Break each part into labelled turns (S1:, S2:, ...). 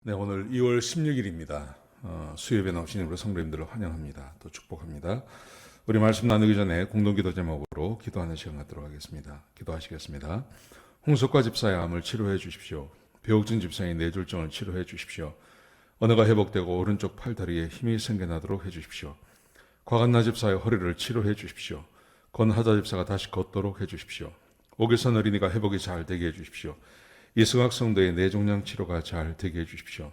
S1: 네, 오늘 2월 16일입니다. 수요예배 나오신 우리 성도님들을 환영합니다. 또 축복합니다. 우리 말씀 나누기 전에 공동기도 제목으로 기도하는 시간 갖도록 하겠습니다. 기도하시겠습니다. 홍석과 집사의 암을 치료해 주십시오. 배옥진 집사의 뇌졸중을 치료해 주십시오. 언어가 회복되고 오른쪽 팔다리에 힘이 생겨나도록 해 주십시오. 과간나 집사의 허리를 치료해 주십시오. 권하자 집사가 다시 걷도록 해 주십시오. 오길선 어린이가 회복이 잘 되게 해 주십시오. 이승학 성도의 뇌종양 치료가 잘 되게 해주십시오.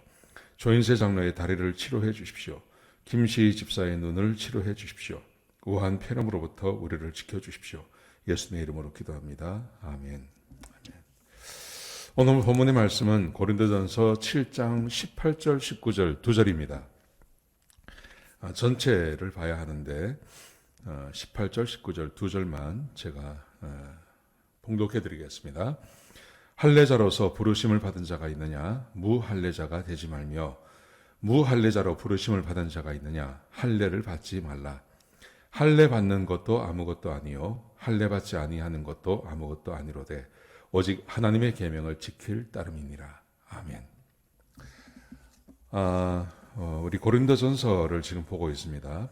S1: 조인세 장로의 다리를 치료해 주십시오. 김시희 집사의 눈을 치료해 주십시오. 우한 폐렴으로부터 우리를 지켜주십시오. 예수님의 이름으로 기도합니다. 아멘. 오늘 본문의 말씀은 고린도전서 7장 18절 19절 두 절입니다. 전체를 봐야 하는데 18절 19절 두 절만 제가 봉독해 드리겠습니다. 할례자로서 부르심을 받은 자가 있느냐? 무할례자가 되지 말며, 무할례자로 부르심을 받은 자가 있느냐? 할례를 받지 말라. 할례 받는 것도 아무것도 아니요 할례 받지 아니하는 것도 아무것도 아니로되 오직 하나님의 계명을 지킬 따름이니라. 아멘. 우리 고린도전서를 지금 보고 있습니다.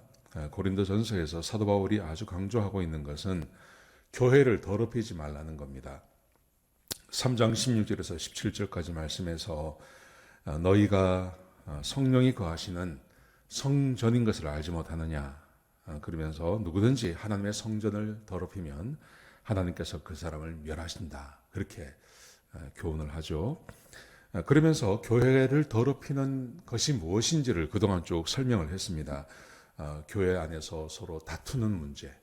S1: 고린도전서에서 사도 바울이 아주 강조하고 있는 것은 교회를 더럽히지 말라는 겁니다. 3장 16절에서 17절까지 말씀에서 너희가 성령이 거하시는 성전인 것을 알지 못하느냐, 그러면서 누구든지 하나님의 성전을 더럽히면 하나님께서 그 사람을 멸하신다, 그렇게 교훈을 하죠. 그러면서 교회를 더럽히는 것이 무엇인지를 그동안 쭉 설명을 했습니다. 교회 안에서 서로 다투는 문제,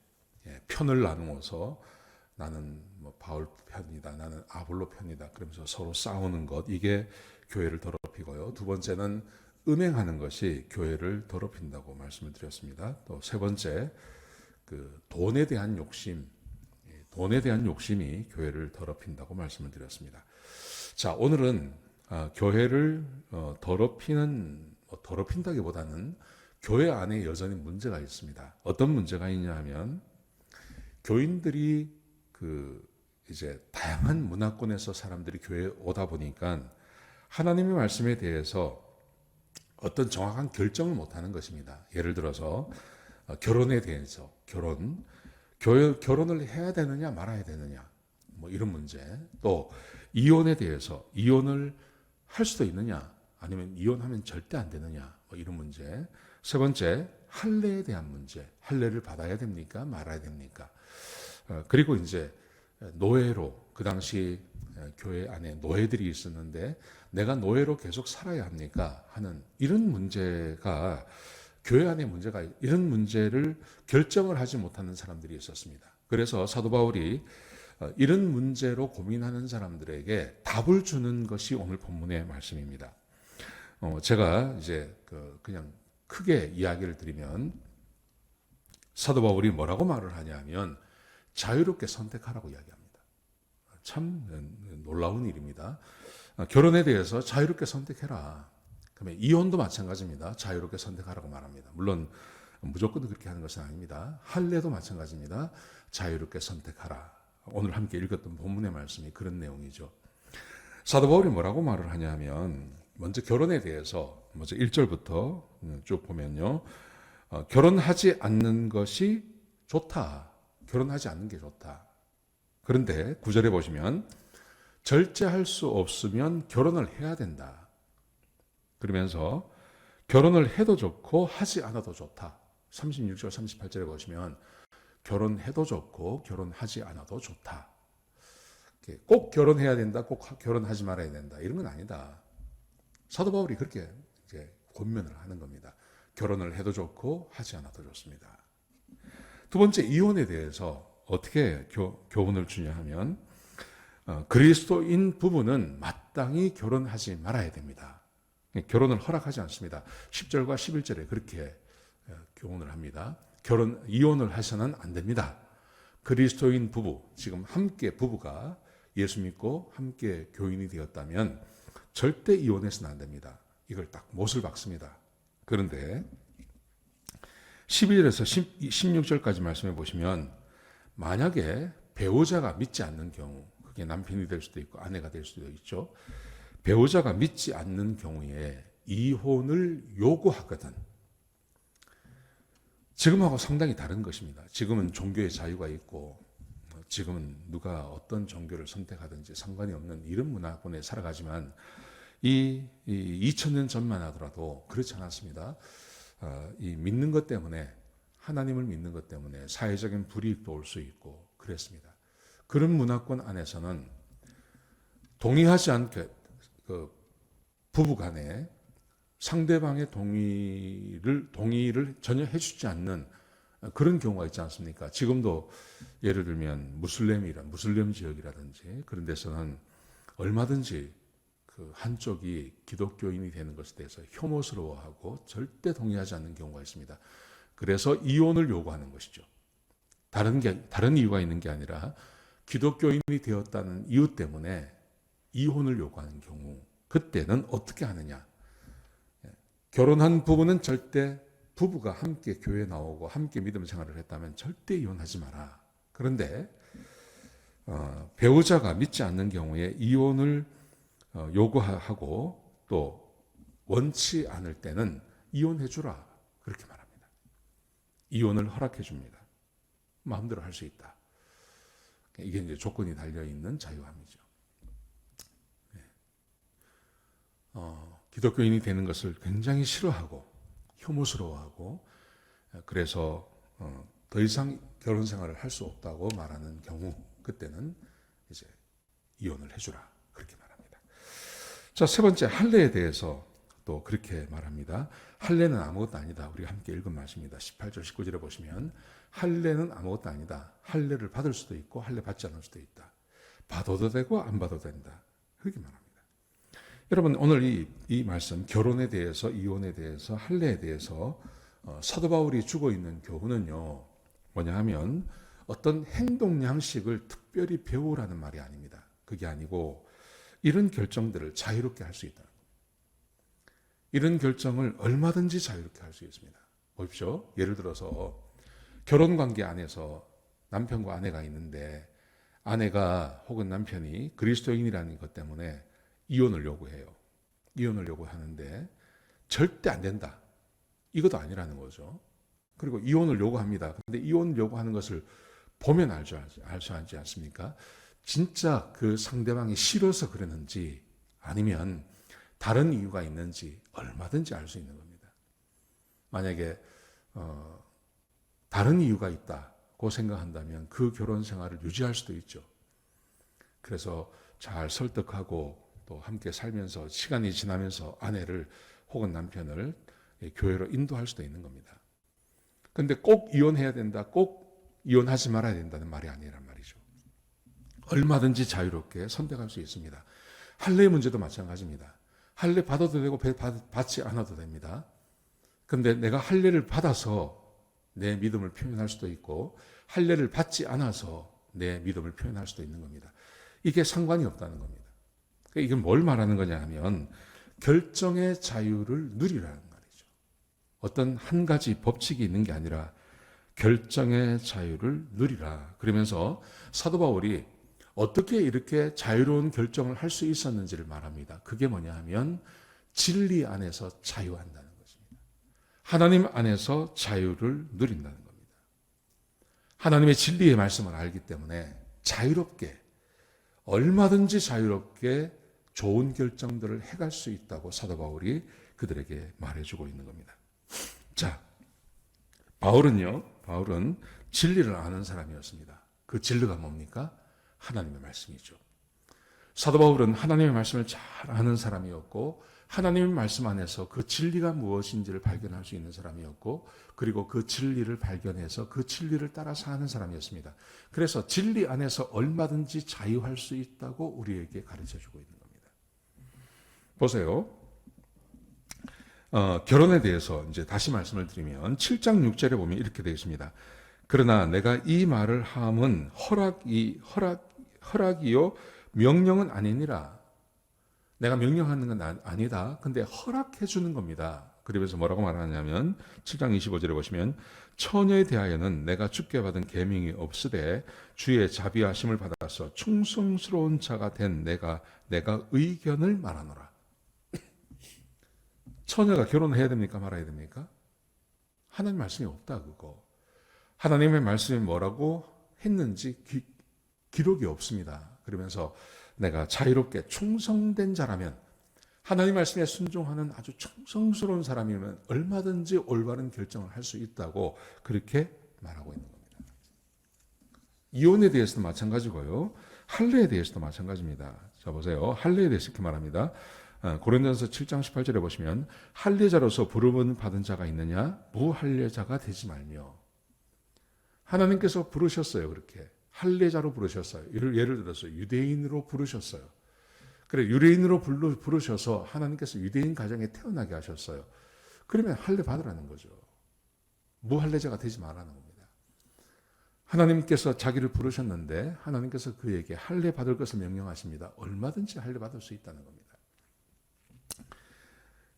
S1: 편을 나누어서 나는 바울 편이다, 나는 아볼로 편이다, 그러면서 서로 싸우는 것, 이게 교회를 더럽히고요. 두 번째는 음행하는 것이 교회를 더럽힌다고 말씀을 드렸습니다. 또 세 번째, 돈에 대한 욕심, 돈에 대한 욕심이 교회를 더럽힌다고 말씀을 드렸습니다. 자, 오늘은 교회를 더럽힌다기보다는 교회 안에 여전히 문제가 있습니다. 어떤 문제가 있냐 하면, 교인들이 이제 다양한 문화권에서 사람들이 교회에 오다 보니까 하나님의 말씀에 대해서 어떤 정확한 결정을 못 하는 것입니다. 예를 들어서 결혼에 대해서 결혼을 해야 되느냐 말아야 되느냐, 이런 문제. 또 이혼에 대해서 이혼을 할 수도 있느냐, 아니면 이혼하면 절대 안 되느냐, 이런 문제. 세 번째, 할례에 대한 문제. 할례를 받아야 됩니까? 말아야 됩니까? 그리고 이제 노예로, 그 당시 교회 안에 노예들이 있었는데 내가 노예로 계속 살아야 합니까? 하는 이런 문제가, 교회 안에 문제가, 이런 문제를 결정을 하지 못하는 사람들이 있었습니다. 그래서 사도 바울이 이런 문제로 고민하는 사람들에게 답을 주는 것이 오늘 본문의 말씀입니다. 제가 이제 그냥 크게 이야기를 드리면, 사도 바울이 뭐라고 말을 하냐면 자유롭게 선택하라고 이야기합니다. 참 놀라운 일입니다. 결혼에 대해서 자유롭게 선택해라. 그러면 이혼도 마찬가지입니다. 자유롭게 선택하라고 말합니다. 물론 무조건 그렇게 하는 것은 아닙니다. 할례도 마찬가지입니다. 자유롭게 선택하라. 오늘 함께 읽었던 본문의 말씀이 그런 내용이죠. 사도 바울이 뭐라고 말을 하냐면, 먼저 결혼에 대해서 먼저 1절부터 쭉 보면요, 결혼하지 않는 것이 좋다. 결혼하지 않는 게 좋다. 그런데 9절에 보시면 절제할 수 없으면 결혼을 해야 된다. 그러면서 결혼을 해도 좋고 하지 않아도 좋다. 36절 38절에 보시면 결혼해도 좋고 결혼하지 않아도 좋다. 꼭 결혼해야 된다, 꼭 결혼하지 말아야 된다, 이런 건 아니다. 사도 바울이 그렇게 이제 권면을 하는 겁니다. 결혼을 해도 좋고 하지 않아도 좋습니다. 두 번째, 이혼에 대해서 어떻게 교훈을 주냐 하면, 그리스도인 부부는 마땅히 결혼하지 말아야 됩니다. 결혼을 허락하지 않습니다. 10절과 11절에 그렇게 교훈을 합니다. 이혼을 하셔는 안 됩니다. 그리스도인 부부, 지금 함께 부부가 예수 믿고 함께 교인이 되었다면 절대 이혼해서는 안 됩니다. 이걸 딱 못을 박습니다. 그런데 12절에서 16절까지 말씀해 보시면, 만약에 배우자가 믿지 않는 경우, 그게 남편이 될 수도 있고 아내가 될 수도 있죠. 배우자가 믿지 않는 경우에 이혼을 요구하거든. 지금하고 상당히 다른 것입니다. 지금은 종교의 자유가 있고 지금은 누가 어떤 종교를 선택하든지 상관이 없는 이런 문화권에 살아가지만 이 2000년 전만 하더라도 그렇지 않았습니다. 이 믿는 것 때문에 하나님을 믿는 것 때문에 사회적인 불이익도 올 수 있고 그랬습니다. 그런 문화권 안에서는 동의하지 않게 부부 간에 상대방의 동의를 전혀 해주지 않는 그런 경우가 있지 않습니까? 지금도 예를 들면 무슬림 지역이라든지 그런 데서는 얼마든지 그 한쪽이 기독교인이 되는 것에 대해서 혐오스러워하고 절대 동의하지 않는 경우가 있습니다. 그래서 이혼을 요구하는 것이죠. 다른 이유가 있는 게 아니라 기독교인이 되었다는 이유 때문에 이혼을 요구하는 경우, 그때는 어떻게 하느냐? 결혼한 부부는 절대 부부가 함께 교회에 나오고 함께 믿음 생활을 했다면 절대 이혼하지 마라. 그런데 배우자가 믿지 않는 경우에 이혼을 요구하고 또 원치 않을 때는 이혼해 주라. 그렇게 말합니다. 이혼을 허락해 줍니다. 마음대로 할 수 있다. 이게 이제 조건이 달려 있는 자유함이죠. 기독교인이 되는 것을 굉장히 싫어하고 혐오스러워하고 그래서 더 이상 결혼 생활을 할 수 없다고 말하는 경우, 그때는 이제 이혼을 해주라. 그렇게 말합니다. 자, 세 번째, 할례에 대해서 또 그렇게 말합니다. 할례는 아무것도 아니다. 우리가 함께 읽은 말씀입니다. 18절 19절에 보시면 할례는 아무것도 아니다. 할례를 받을 수도 있고 할례 받지 않을 수도 있다. 받아도 되고 안 받아도 된다. 그렇게 말합니다. 여러분, 오늘 이 말씀, 결혼에 대해서, 이혼에 대해서, 할례에 대해서 사도 바울이 주고 있는 교훈은요, 뭐냐 하면 어떤 행동 양식을 특별히 배우라는 말이 아닙니다. 그게 아니고 이런 결정들을 자유롭게 할 수 있다. 이런 결정을 얼마든지 자유롭게 할 수 있습니다. 보십시오. 예를 들어서 결혼관계 안에서 남편과 아내가 있는데 아내가 혹은 남편이 그리스도인이라는 것 때문에 이혼을 요구해요. 이혼을 요구하는데 절대 안 된다. 이것도 아니라는 거죠. 그리고 이혼을 요구합니다. 그런데 이혼을 요구하는 것을 보면 알 수 있지 않습니까? 진짜 그 상대방이 싫어서 그러는지 아니면 다른 이유가 있는지 얼마든지 알 수 있는 겁니다. 만약에 다른 이유가 있다고 생각한다면 그 결혼 생활을 유지할 수도 있죠. 그래서 잘 설득하고 또 함께 살면서 시간이 지나면서 아내를 혹은 남편을 교회로 인도할 수도 있는 겁니다. 그런데 꼭 이혼해야 된다, 꼭 이혼하지 말아야 된다는 말이 아니란 말이죠. 얼마든지 자유롭게 선택할 수 있습니다. 할례의 문제도 마찬가지입니다. 할례 받아도 되고 받지 않아도 됩니다. 그런데 내가 할례를 받아서 내 믿음을 표현할 수도 있고 할례를 받지 않아서 내 믿음을 표현할 수도 있는 겁니다. 이게 상관이 없다는 겁니다. 이게 뭘 말하는 거냐 하면 결정의 자유를 누리라는 말이죠. 어떤 한 가지 법칙이 있는 게 아니라 결정의 자유를 누리라. 그러면서 사도 바울이 어떻게 이렇게 자유로운 결정을 할 수 있었는지를 말합니다. 그게 뭐냐 하면 진리 안에서 자유한다는 것입니다. 하나님 안에서 자유를 누린다는 겁니다. 하나님의 진리의 말씀을 알기 때문에 자유롭게, 얼마든지 자유롭게 좋은 결정들을 해갈 수 있다고 사도 바울이 그들에게 말해주고 있는 겁니다. 자, 바울은 진리를 아는 사람이었습니다. 그 진리가 뭡니까? 하나님의 말씀이죠. 사도 바울은 하나님의 말씀을 잘 아는 사람이었고 하나님의 말씀 안에서 그 진리가 무엇인지를 발견할 수 있는 사람이었고 그리고 그 진리를 발견해서 그 진리를 따라 사는 사람이었습니다. 그래서 진리 안에서 얼마든지 자유할 수 있다고 우리에게 가르쳐주고 있는 겁니다. 보세요. 결혼에 대해서 이제 다시 말씀을 드리면 7장 6절에 보면 이렇게 되어 있습니다. 그러나 내가 이 말을 함은 허락이요 명령은 아니니라. 내가 명령하는 건 아니다. 근데 허락해 주는 겁니다. 그러면서 뭐라고 말하냐면 7장 25절에 보시면 처녀에 대하여는 내가 주께 받은 계명이 없으되 주의 자비하심을 받아서 충성스러운 자가 된 내가 의견을 말하노라. 처녀가 결혼해야 됩니까? 말아야 됩니까? 하나님 말씀이 없다 그거. 하나님의 말씀이 뭐라고 했는지 기록이 없습니다. 그러면서 내가 자유롭게 충성된 자라면, 하나님 말씀에 순종하는 아주 충성스러운 사람이면 얼마든지 올바른 결정을 할 수 있다고 그렇게 말하고 있는 겁니다. 이혼에 대해서도 마찬가지고요. 할례에 대해서도 마찬가지입니다. 자 보세요. 할례에 대해서 이렇게 말합니다. 고린도전서 7장 18절에 보시면 할례자로서 부름을 받은 자가 있느냐? 무할례자가 되지 말며. 하나님께서 부르셨어요. 그렇게 할례자로 부르셨어요. 예를 들어서 유대인으로 부르셨어요. 그래 유대인으로 부르셔서 하나님께서 유대인 가정에 태어나게 하셨어요. 그러면 할례 받으라는 거죠. 무할례자가 되지 말라는 겁니다. 하나님께서 자기를 부르셨는데 하나님께서 그에게 할례 받을 것을 명령하십니다. 얼마든지 할례 받을 수 있다는 겁니다.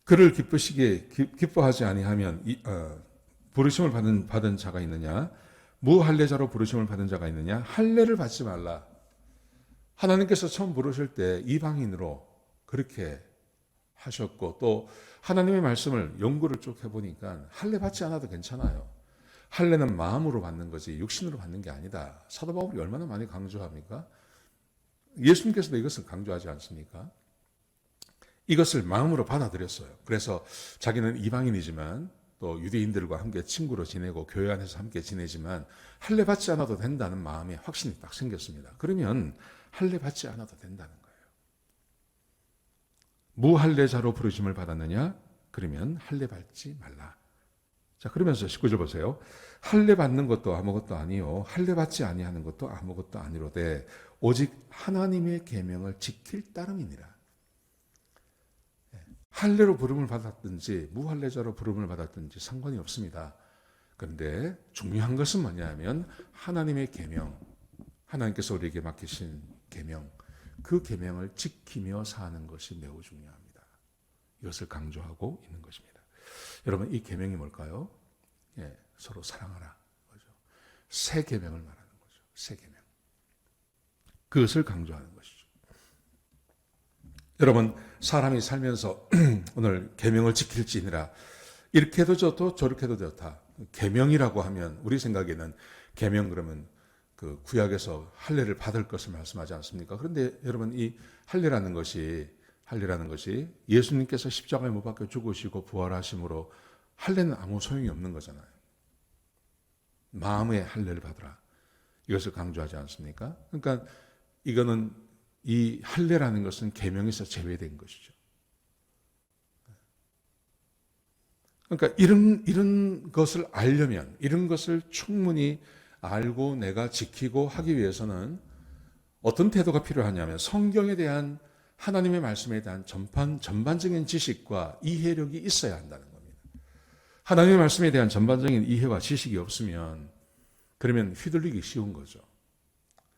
S1: 그를 기뻐하지 아니하면 부르심을 받은 자가 있느냐? 무할례자로 부르심을 받은 자가 있느냐? 할례를 받지 말라. 하나님께서 처음 부르실 때 이방인으로 그렇게 하셨고, 또 하나님의 말씀을 연구를 쭉 해보니까 할례 받지 않아도 괜찮아요. 할례는 마음으로 받는 거지 육신으로 받는 게 아니다. 사도 바울이 얼마나 많이 강조합니까? 예수님께서도 이것을 강조하지 않습니까? 이것을 마음으로 받아들였어요. 그래서 자기는 이방인이지만 또 유대인들과 함께 친구로 지내고 교회 안에서 함께 지내지만 할례 받지 않아도 된다는 마음에 확신이 딱 생겼습니다. 그러면 할례 받지 않아도 된다는 거예요. 무할례자로 부르심을 받았느냐? 그러면 할례 받지 말라. 자, 그러면서 19절 보세요. 할례 받는 것도 아무것도 아니요 할례 받지 아니하는 것도 아무것도 아니로되 오직 하나님의 계명을 지킬 따름이니라. 할례로 부름을 받았든지 무할례자로 부름을 받았든지 상관이 없습니다. 그런데 중요한 것은 뭐냐면 하나님의 계명, 하나님께서 우리에게 맡기신 계명, 그 계명을 지키며 사는 것이 매우 중요합니다. 이것을 강조하고 있는 것입니다. 여러분, 이 계명이 뭘까요? 서로 사랑하라. 그죠? 새 계명을 말하는 거죠. 새 계명. 그것을 강조하는 것이죠. 여러분, 사람이 살면서 오늘 계명을 지킬지니라, 이렇게 해도 좋고 저렇게 해도 좋다. 계명이라고 하면 우리 생각에는 계명 그러면 그 구약에서 할례를 받을 것을 말씀하지 않습니까? 그런데 여러분, 이 할례라는 것이 예수님께서 십자가에 못 박혀 죽으시고 부활하심으로 할례는 아무 소용이 없는 거잖아요. 마음의 할례를 받으라. 이것을 강조하지 않습니까? 그러니까 이거는 이 할례라는 것은 계명에서 제외된 것이죠. 그러니까 이런 것을 알려면, 이런 것을 충분히 알고 내가 지키고 하기 위해서는 어떤 태도가 필요하냐면 성경에 대한, 하나님의 말씀에 대한 전반적인 지식과 이해력이 있어야 한다는 겁니다. 하나님의 말씀에 대한 전반적인 이해와 지식이 없으면 그러면 휘둘리기 쉬운 거죠.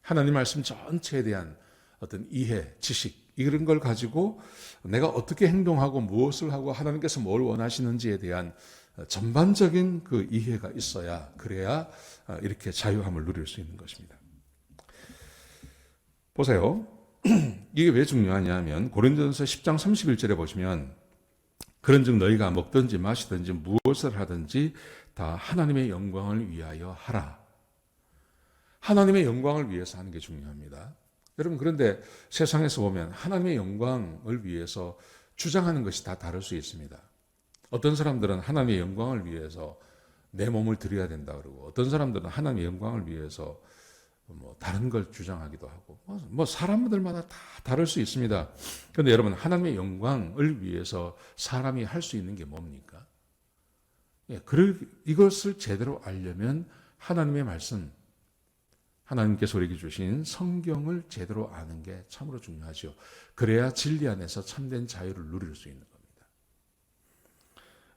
S1: 하나님 말씀 전체에 대한 어떤 이해, 지식, 이런 걸 가지고 내가 어떻게 행동하고 무엇을 하고 하나님께서 뭘 원하시는지에 대한 전반적인 그 이해가 있어야, 그래야 이렇게 자유함을 누릴 수 있는 것입니다. 보세요. 이게 왜 중요하냐 하면 고린도전서 10장 31절에 보시면 그런즉 너희가 먹든지 마시든지 무엇을 하든지 다 하나님의 영광을 위하여 하라. 하나님의 영광을 위해서 하는 게 중요합니다. 여러분, 그런데 세상에서 보면 하나님의 영광을 위해서 주장하는 것이 다 다를 수 있습니다. 어떤 사람들은 하나님의 영광을 위해서 내 몸을 드려야 된다 그러고, 어떤 사람들은 하나님의 영광을 위해서 다른 걸 주장하기도 하고, 사람들마다 다 다를 수 있습니다. 그런데 여러분, 하나님의 영광을 위해서 사람이 할 수 있는 게 뭡니까? 이것을 제대로 알려면 하나님의 말씀, 하나님께서 우리에게 주신 성경을 제대로 아는 게 참으로 중요하죠. 그래야 진리 안에서 참된 자유를 누릴 수 있는 겁니다.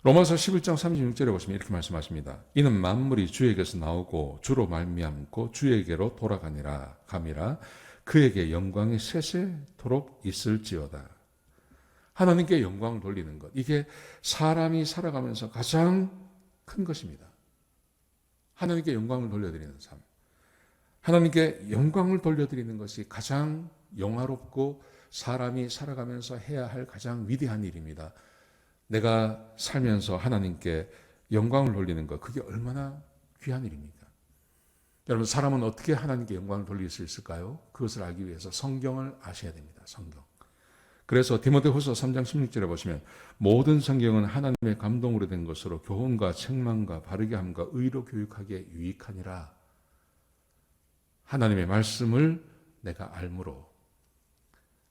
S1: 로마서 11장 36절에 보시면 이렇게 말씀하십니다. 이는 만물이 주에게서 나오고 주로 말미암고 주에게로 돌아가니라 감이라 그에게 영광이 세세토록 있을지어다. 하나님께 영광을 돌리는 것. 이게 사람이 살아가면서 가장 큰 것입니다. 하나님께 영광을 돌려드리는 삶. 하나님께 영광을 돌려드리는 것이 가장 영화롭고 사람이 살아가면서 해야 할 가장 위대한 일입니다. 내가 살면서 하나님께 영광을 돌리는 것, 그게 얼마나 귀한 일입니까? 여러분, 사람은 어떻게 하나님께 영광을 돌릴 수 있을까요? 그것을 알기 위해서 성경을 아셔야 됩니다. 성경. 그래서 디모데후서 3장 16절에 보시면 모든 성경은 하나님의 감동으로 된 것으로 교훈과 책망과 바르게 함과 의로 교육하기에 유익하니라. 하나님의 말씀을 내가 알므로,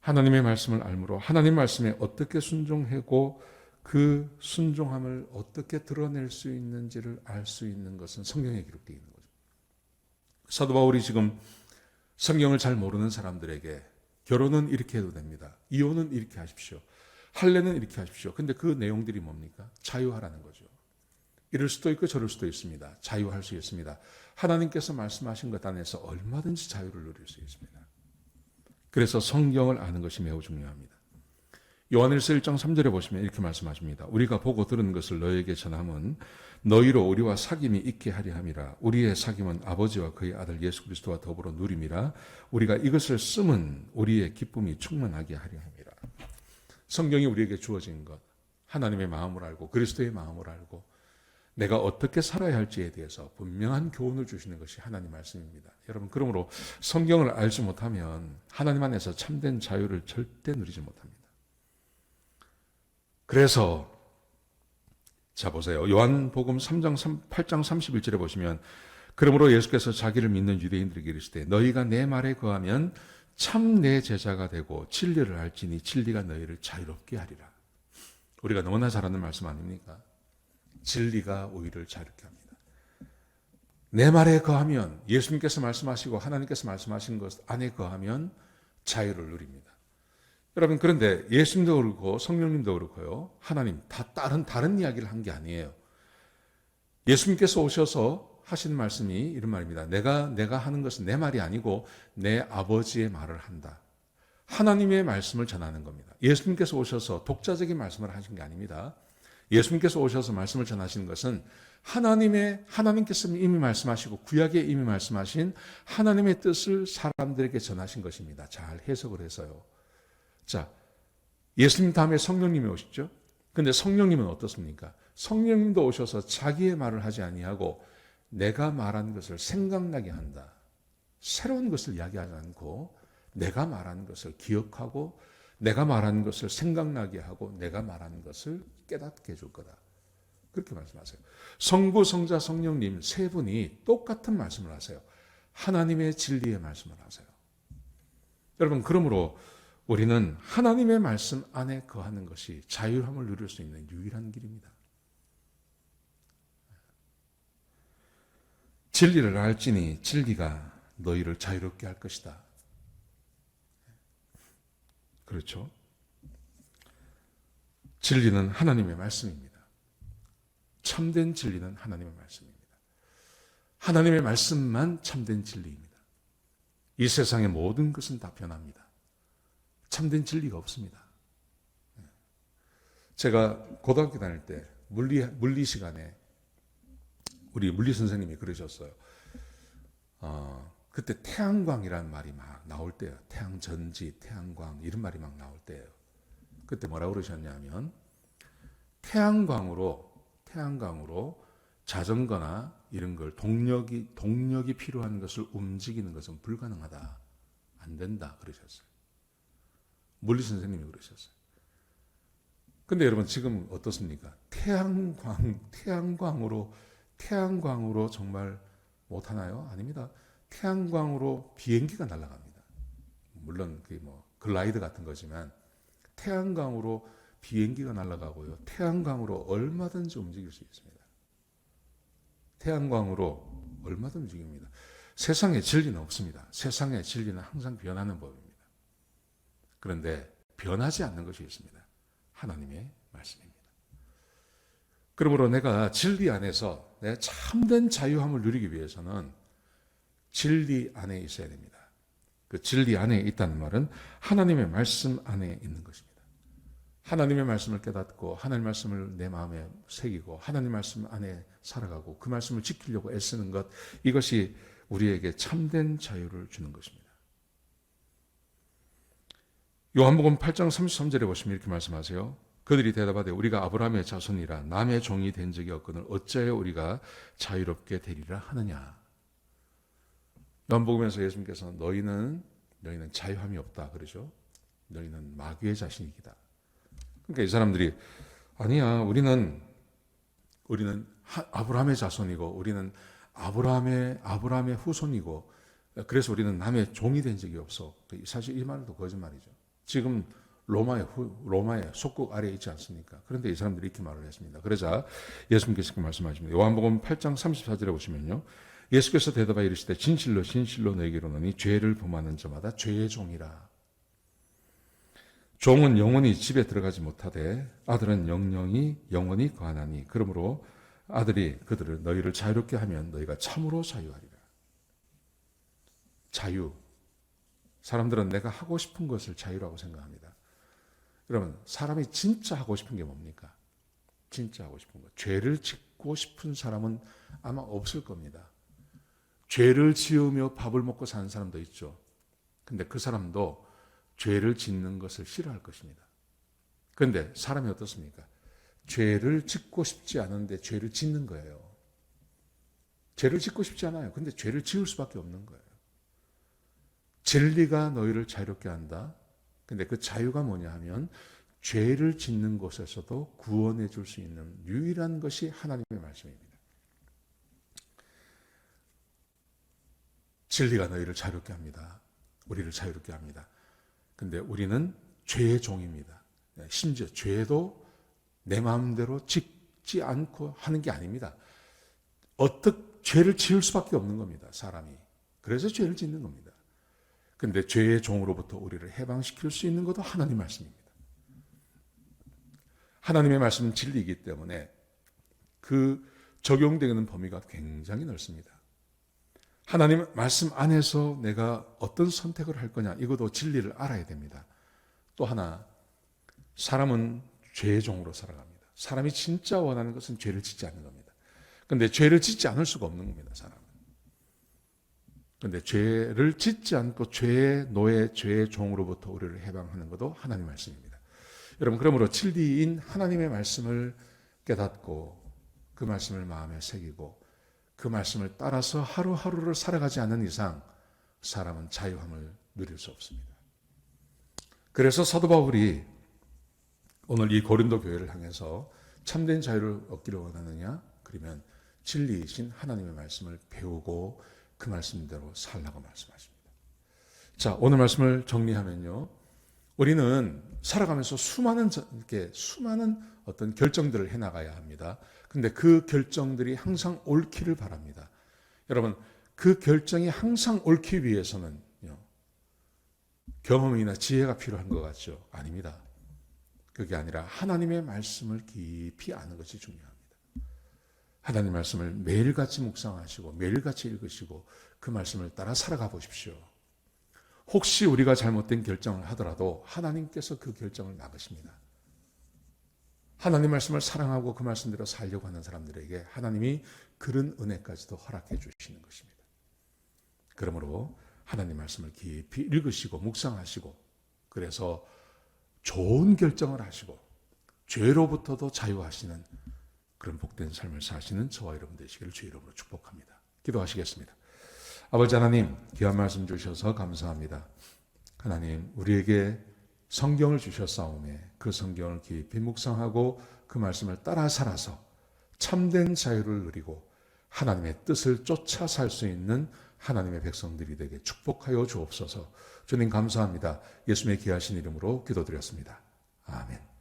S1: 하나님의 말씀을 알므로 하나님 말씀에 어떻게 순종하고 그 순종함을 어떻게 드러낼 수 있는지를 알 수 있는 것은 성경에 기록되어 있는 거죠. 사도 바울이 지금 성경을 잘 모르는 사람들에게 결혼은 이렇게 해도 됩니다. 이혼은 이렇게 하십시오. 할례는 이렇게 하십시오. 근데 그 내용들이 뭡니까? 자유하라는 거죠. 이럴 수도 있고 저럴 수도 있습니다. 자유할 수 있습니다. 하나님께서 말씀하신 것 안에서 얼마든지 자유를 누릴 수 있습니다. 그래서 성경을 아는 것이 매우 중요합니다. 요한일서 1장 3절에 보시면 이렇게 말씀하십니다. 우리가 보고 들은 것을 너에게 전함은 너희로 우리와 사귐이 있게 하려 함이라. 우리의 사귐은 아버지와 그의 아들 예수 그리스도와 더불어 누림이라. 우리가 이것을 쓰면 우리의 기쁨이 충만하게 하려 함이라. 성경이 우리에게 주어진 것, 하나님의 마음을 알고 그리스도의 마음을 알고 내가 어떻게 살아야 할지에 대해서 분명한 교훈을 주시는 것이 하나님 말씀입니다. 여러분, 그러므로 성경을 알지 못하면 하나님 안에서 참된 자유를 절대 누리지 못합니다. 그래서 자 보세요. 요한복음 8장 31절에 보시면 그러므로 예수께서 자기를 믿는 유대인들에게 이르시되 너희가 내 말에 거하면 참 내 제자가 되고 진리를 알지니 진리가 너희를 자유롭게 하리라. 우리가 너무나 잘 아는 말씀 아닙니까? 진리가 우리를 자유롭게 합니다. 내 말에 거하면, 예수님께서 말씀하시고 하나님께서 말씀하신 것 안에 거하면 자유를 누립니다. 여러분, 그런데 예수님도 그렇고 성령님도 그렇고요, 하나님 다 다른 이야기를 한 게 아니에요. 예수님께서 오셔서 하신 말씀이 이런 말입니다. 내가 하는 것은 내 말이 아니고 내 아버지의 말을 한다. 하나님의 말씀을 전하는 겁니다. 예수님께서 오셔서 독자적인 말씀을 하신 게 아닙니다. 예수님께서 오셔서 말씀을 전하시는 것은 하나님께서 이미 말씀하시고 구약에 이미 말씀하신 하나님의 뜻을 사람들에게 전하신 것입니다. 잘 해석을 해서요. 자, 예수님 다음에 성령님이 오시죠. 근데 성령님은 어떻습니까? 성령님도 오셔서 자기의 말을 하지 아니하고 내가 말한 것을 생각나게 한다. 새로운 것을 이야기하지 않고 내가 말한 것을 기억하고 내가 말한 것을 생각나게 하고 내가 말한 것을 깨닫게 해줄 거다. 그렇게 말씀하세요. 성부, 성자, 성령님 세 분이 똑같은 말씀을 하세요. 하나님의 진리의 말씀을 하세요. 여러분, 그러므로 우리는 하나님의 말씀 안에 거하는 것이 자유함을 누릴 수 있는 유일한 길입니다. 진리를 알지니 진리가 너희를 자유롭게 할 것이다. 그렇죠? 진리는 하나님의 말씀입니다. 참된 진리는 하나님의 말씀입니다. 하나님의 말씀만 참된 진리입니다. 이 세상의 모든 것은 다 변합니다. 참된 진리가 없습니다. 제가 고등학교 다닐 때 물리 시간에 우리 물리 선생님이 그러셨어요. 그때 태양광이라는 말이 막 나올 때예요. 태양전지, 태양광 이런 말이 막 나올 때예요. 그때 뭐라고 그러셨냐면 태양광으로 자전거나 이런 걸 동력이 필요한 것을 움직이는 것은 불가능하다. 안 된다 그러셨어요. 물리 선생님이 그러셨어요. 근데 여러분 지금 어떻습니까? 태양광으로 정말 못하나요? 아닙니다. 태양광으로 비행기가 날아갑니다. 물론 그게 글라이더 같은 거지만 태양광으로 비행기가 날아가고요. 태양광으로 얼마든지 움직일 수 있습니다. 태양광으로 얼마든지 움직입니다. 세상에 진리는 없습니다. 세상의 진리는 항상 변하는 법입니다. 그런데 변하지 않는 것이 있습니다. 하나님의 말씀입니다. 그러므로 내가 진리 안에서 내가 참된 자유함을 누리기 위해서는 진리 안에 있어야 됩니다. 그 진리 안에 있다는 말은 하나님의 말씀 안에 있는 것입니다. 하나님의 말씀을 깨닫고 하나님의 말씀을 내 마음에 새기고 하나님의 말씀 안에 살아가고 그 말씀을 지키려고 애쓰는 것, 이것이 우리에게 참된 자유를 주는 것입니다. 요한복음 8장 33절에 보시면 이렇게 말씀하세요. 그들이 대답하되 우리가 아브라함의 자손이라 남의 종이 된 적이 없거늘 어찌하여 우리가 자유롭게 되리라 하느냐. 요한복음에서 예수님께서 너희는 자유함이 없다 그러죠. 너희는 마귀의 자식이다. 그러니까 이 사람들이 아니야, 우리는 아브라함의 자손이고 우리는 아브라함의 후손이고 그래서 우리는 남의 종이 된 적이 없어. 사실 이 말도 거짓말이죠. 지금 로마의 속국 아래에 있지 않습니까? 그런데 이 사람들이 이렇게 말을 했습니다. 그러자 예수님께서 말씀하십니다. 요한복음 8장 34절에 보시면요. 예수께서 대답하여 이르시되 진실로 진실로 너희에게 이르노니 죄를 범하는 자마다 죄의 종이라. 종은 영원히 집에 들어가지 못하되 아들은 영원히 거하나니 그러므로 아들이 너희를 자유롭게 하면 너희가 참으로 자유하리라. 자유. 사람들은 내가 하고 싶은 것을 자유라고 생각합니다. 그러면 사람이 진짜 하고 싶은 게 뭡니까? 진짜 하고 싶은 것. 죄를 짓고 싶은 사람은 아마 없을 겁니다. 죄를 지으며 밥을 먹고 사는 사람도 있죠. 근데 그 사람도 죄를 짓는 것을 싫어할 것입니다. 그런데 사람이 어떻습니까? 죄를 짓고 싶지 않은데 죄를 짓는 거예요. 죄를 짓고 싶지 않아요. 근데 죄를 지을 수밖에 없는 거예요. 진리가 너희를 자유롭게 한다. 근데 그 자유가 뭐냐 하면 죄를 짓는 곳에서도 구원해 줄 수 있는 유일한 것이 하나님의 말씀입니다. 진리가 너희를 자유롭게 합니다. 우리를 자유롭게 합니다. 근데 우리는 죄의 종입니다. 심지어 죄도 내 마음대로 짓지 않고 하는 게 아닙니다. 죄를 지을 수밖에 없는 겁니다. 사람이. 그래서 죄를 짓는 겁니다. 근데 죄의 종으로부터 우리를 해방시킬 수 있는 것도 하나님 말씀입니다. 하나님의 말씀은 진리이기 때문에 그 적용되는 범위가 굉장히 넓습니다. 하나님 말씀 안에서 내가 어떤 선택을 할 거냐, 이것도 진리를 알아야 됩니다. 또 하나, 사람은 죄의 종으로 살아갑니다. 사람이 진짜 원하는 것은 죄를 짓지 않는 겁니다. 그런데 죄를 짓지 않을 수가 없는 겁니다, 사람은. 그런데 죄를 짓지 않고 죄의 노예, 죄의 종으로부터 우리를 해방하는 것도 하나님의 말씀입니다. 여러분, 그러므로 진리인 하나님의 말씀을 깨닫고 그 말씀을 마음에 새기고 그 말씀을 따라서 하루하루를 살아가지 않는 이상 사람은 자유함을 누릴 수 없습니다. 그래서 사도 바울이 오늘 이 고린도 교회를 향해서 참된 자유를 얻기를 원하느냐? 그러면 진리이신 하나님의 말씀을 배우고 그 말씀대로 살라고 말씀하십니다. 자, 오늘 말씀을 정리하면요. 우리는 살아가면서 수많은 어떤 결정들을 해나가야 합니다. 근데 그 결정들이 항상 옳기를 바랍니다. 여러분, 그 결정이 항상 옳기 위해서는 경험이나 지혜가 필요한 것 같죠? 아닙니다. 그게 아니라 하나님의 말씀을 깊이 아는 것이 중요합니다. 하나님 말씀을 매일같이 묵상하시고 매일같이 읽으시고 그 말씀을 따라 살아가 보십시오. 혹시 우리가 잘못된 결정을 하더라도 하나님께서 그 결정을 막으십니다. 하나님 말씀을 사랑하고 그 말씀대로 살려고 하는 사람들에게 하나님이 그런 은혜까지도 허락해 주시는 것입니다. 그러므로 하나님 말씀을 깊이 읽으시고 묵상하시고 그래서 좋은 결정을 하시고 죄로부터도 자유하시는 그런 복된 삶을 사시는 저와 여러분 되시기를 주의 이름으로 축복합니다. 기도하시겠습니다. 아버지 하나님, 귀한 말씀 주셔서 감사합니다. 하나님, 우리에게 성경을 주셨사오매 그 성경을 깊이 묵상하고 그 말씀을 따라 살아서 참된 자유를 누리고 하나님의 뜻을 쫓아 살 수 있는 하나님의 백성들이 되게 축복하여 주옵소서. 주님 감사합니다. 예수님의 귀하신 이름으로 기도드렸습니다. 아멘.